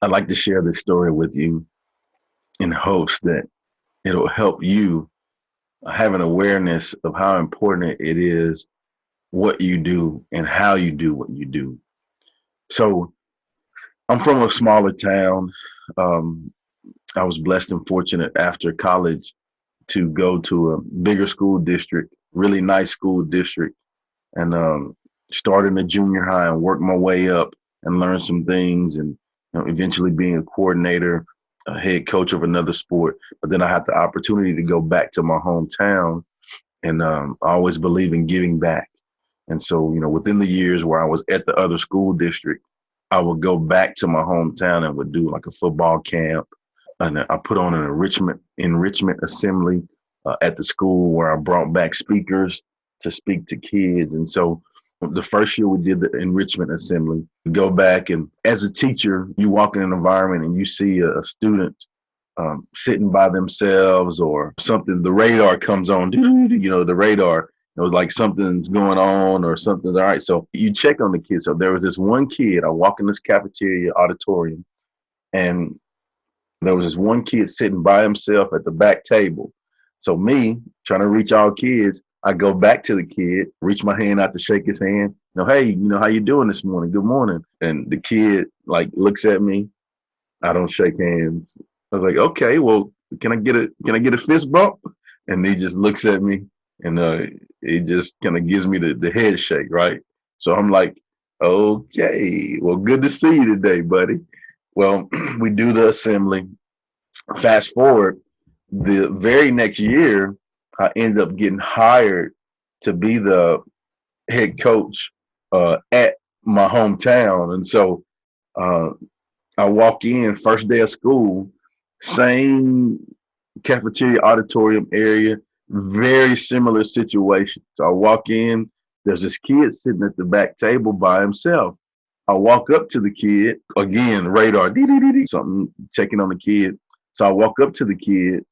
I'd like to share this story with you in hopes that it'll help you have an awareness of how important it is what you do and how you do what you do. So I'm from a smaller town. Um, I was blessed and fortunate after college to go to a bigger school district, really nice school district, and start in the junior high and work my way up and learn some things, and eventually being a coordinator, a head coach of another sport. But then I had the opportunity to go back to my hometown, and I always believe in giving back. And so, within the years where I was at the other school district, I would go back to my hometown and would do like a football camp, and I put on an enrichment assembly at the school where I brought back speakers to speak to kids. And so the first year we did the enrichment assembly, go back, and as a teacher, you walk in an environment and you see a student sitting by themselves or something, the radar comes on, the radar, it was like something's going on or something's all right. So you check on the kids. So there was this one kid, I walk in this cafeteria auditorium, and there was this one kid sitting by himself at the back table. So me trying to reach all kids, I go back to the kid, reach my hand out to shake his hand. Hey, how you doing this morning? Good morning. And the kid like looks at me. I don't shake hands. I was like, okay, well, can I get a fist bump? And he just looks at me, and he just kind of gives me the head shake, right? So I'm like, okay, well, good to see you today, buddy. Well, we do the assembly. Fast forward, the very next year, I ended up getting hired to be the head coach at my hometown. And so uh, I walk in first day of school, same cafeteria auditorium area, very similar situation. So I walk in, there's this kid sitting at the back table by himself. I walk up to the kid, again, radar, something checking on the kid. So I walk up to the kid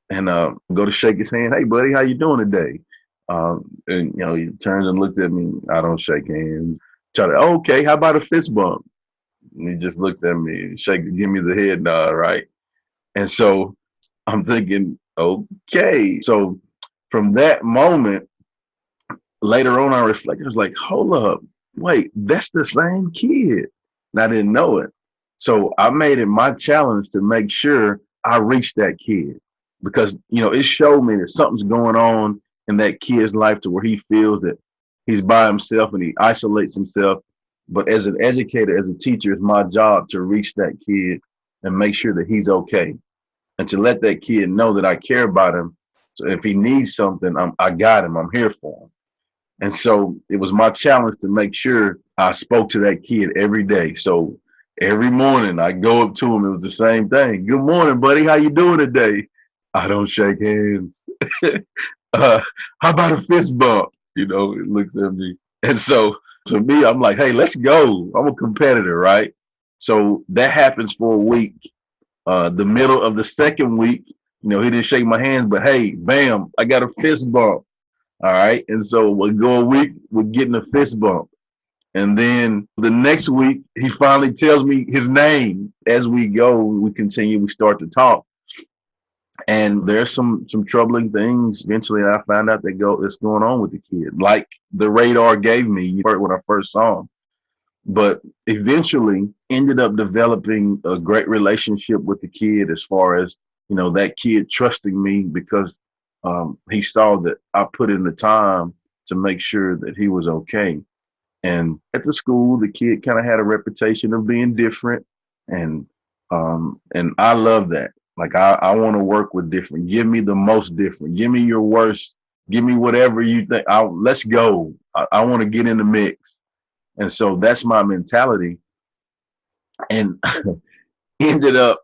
and go to shake his hand. Hey, buddy, how you doing today? And he turns and looks at me. I don't shake hands. Try to, okay, how about a fist bump? And he just looks at me, give me the head nod, right? And so I'm thinking, okay. So from that moment, later on, I reflected. I was like, hold up, wait, that's the same kid. And I didn't know it. So I made it my challenge to make sure I reached that kid, because, it showed me that something's going on in that kid's life to where he feels that he's by himself and he isolates himself. But as an educator, as a teacher, it's my job to reach that kid and make sure that he's okay, and to let that kid know that I care about him. So if he needs something, I got him. I'm here for him. And so it was my challenge to make sure I spoke to that kid every day. So every morning I go up to him. It was the same thing. Good morning, buddy. How you doing today? I don't shake hands. How about a fist bump? It looks at me. And so to me, I'm like, hey, let's go. I'm a competitor, right? So that happens for a week. The middle of the second week, he didn't shake my hand, but hey, bam, I got a fist bump. All right. And so we'll go a week with getting a fist bump. And then the next week, he finally tells me his name. As we go, we continue, we start to talk. And there's some troubling things. Eventually, I found out that's going on with the kid, like the radar gave me when I first saw him. But eventually ended up developing a great relationship with the kid, as far as, that kid trusting me because he saw that I put in the time to make sure that he was okay. And at the school, the kid kind of had a reputation of being different. And I love that. Like, I want to work with different. Give me the most different. Give me your worst. Give me whatever you think. Let's go. I want to get in the mix. And so that's my mentality. And I ended up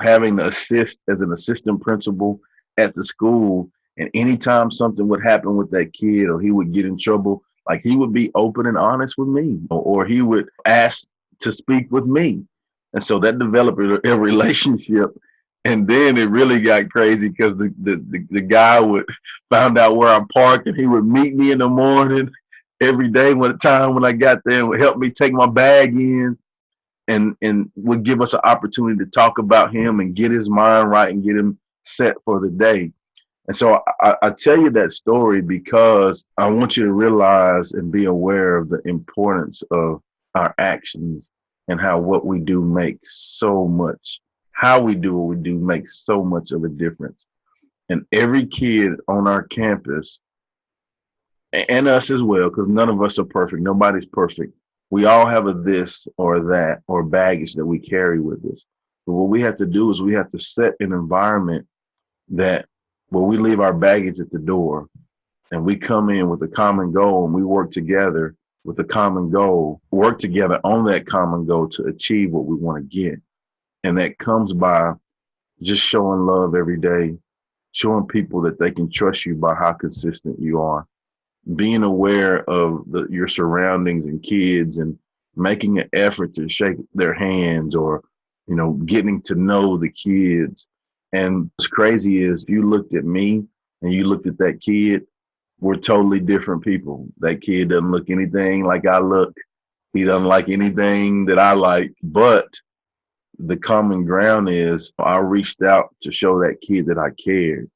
having to assist as an assistant principal at the school. And anytime something would happen with that kid, or he would get in trouble, like, he would be open and honest with me, or he would ask to speak with me. And so that developed a relationship. And then it really got crazy because the guy would find out where I parked, and he would meet me in the morning every day when I got there, and would help me take my bag in. and would give us an opportunity to talk about him and get his mind right and get him set for the day. And so I tell you that story because I want you to realize and be aware of the importance of our actions and how what we do makes so much, how we do what we do makes so much of a difference. And every kid on our campus and us as well, because none of us are perfect. Nobody's perfect. We all have a this or that or baggage that we carry with us. But what we have to do is we have to set an environment that where we leave our baggage at the door and we come in with a common goal and we work together with a common goal, work together on that common goal to achieve what we want to get. And that comes by just showing love every day, showing people that they can trust you by how consistent you are, being aware of your surroundings and kids and making an effort to shake their hands or, getting to know the kids. And what's crazy is if you looked at me and you looked at that kid, we're totally different people. That kid doesn't look anything like I look. He doesn't like anything that I like. But the common ground is I reached out to show that kid that I cared.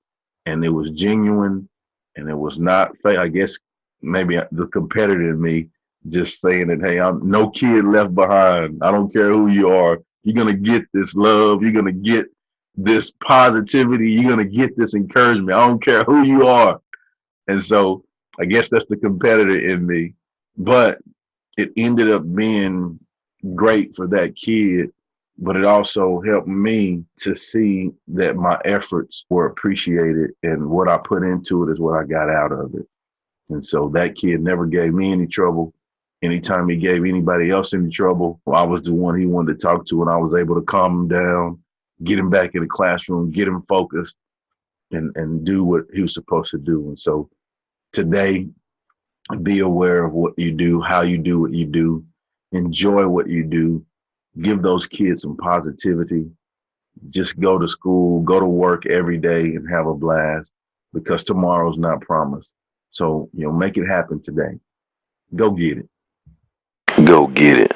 And it was genuine and it was not fake. I guess maybe the competitor in me just saying that, hey, I'm no kid left behind. I don't care who you are. You're going to get this love. You're going to get this positivity. You're going to get this encouragement. I don't care who you are. And so I guess that's the competitor in me. But it ended up being great for that kid. But it also helped me to see that my efforts were appreciated and what I put into it is what I got out of it. And so that kid never gave me any trouble. Anytime he gave anybody else any trouble, I was the one he wanted to talk to, and I was able to calm him down, get him back in the classroom, get him focused, and do what he was supposed to do. And so today, be aware of what you do, how you do what you do, enjoy what you do, give those kids some positivity. Just go to school, go to work every day and have a blast because tomorrow's not promised. So, make it happen today. Go get it. Go get it.